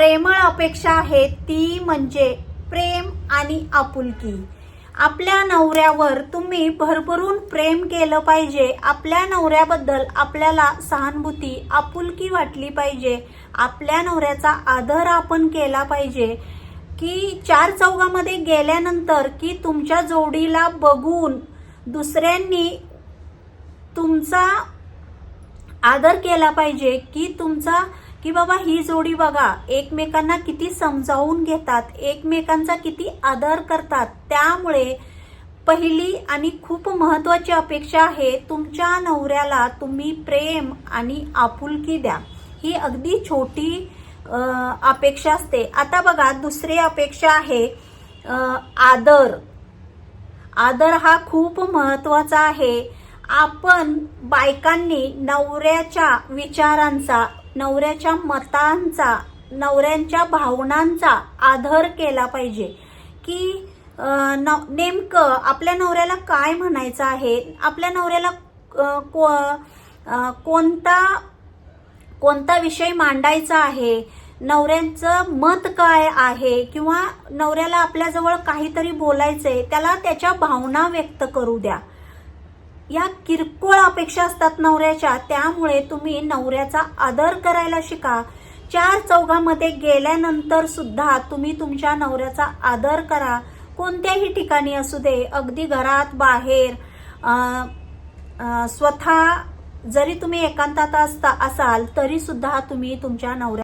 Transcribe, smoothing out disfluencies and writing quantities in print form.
प्रेमळ अपेक्षा आहे ती म्हणजे प्रेम आणि आपुलकी। आपल्या नवऱ्यावर तुम्ही भरभरून प्रेम केलं पाहिजे। आपल्या नवऱ्याबद्दल आपल्याला सहानुभूती आपुलकी वाटली पाहिजे। आपल्या नवऱ्याचा आदर आपण केला पाहिजे की चार चौघामध्ये गेल्यानंतर की तुमच्या जोडीला बघून दुसऱ्यांनी तुमचा आदर केला पाहिजे की बाबा ही जोडी बघा एकमेकांना किती समजावून घेतात, एकमेकांचा किती आदर करतात। त्यामुळे पहिली आणि खूप महत्त्वाची अपेक्षा आहे तुमच्या नवऱ्याला तुम्ही प्रेम आणि आपुलकी द्या। ही अगदी छोटी अपेक्षा असते। आता बघा दुसरी अपेक्षा आहे आदर। आदर हा खूप महत्त्वाचा आहे। आपण बायकांनी नवऱ्याच्या विचारांचा, नवऱ्याच्या मतांचा, नवऱ्यांच्या भावनांचा आदर केला पाहिजे की नेमकं आपल्या नवऱ्याला काय म्हणायचं आहे, आपल्या नवऱ्याला कोणता विषय मांडायचा आहे, नवऱ्यांचं मत काय आहे किंवा नवऱ्याला आपल्याजवळ काहीतरी बोलायचंय त्याला त्याच्या भावना व्यक्त करू द्या। या किरकोळ अपेक्षा असतात नवऱ्याच्या, त्यामुळे तुम्ही नवऱ्याचा आदर करायला शिका। चार चौघामध्ये गेल्यानंतर सुद्धा तुम्ही तुमच्या नवऱ्याचा आदर करा। कोणत्याही ठिकाणी असू दे, अगदी घरात बाहेर, स्वतः जरी तुम्ही एकांतात असाल तरी सुद्धा तुम्ही तुमच्या नवऱ्या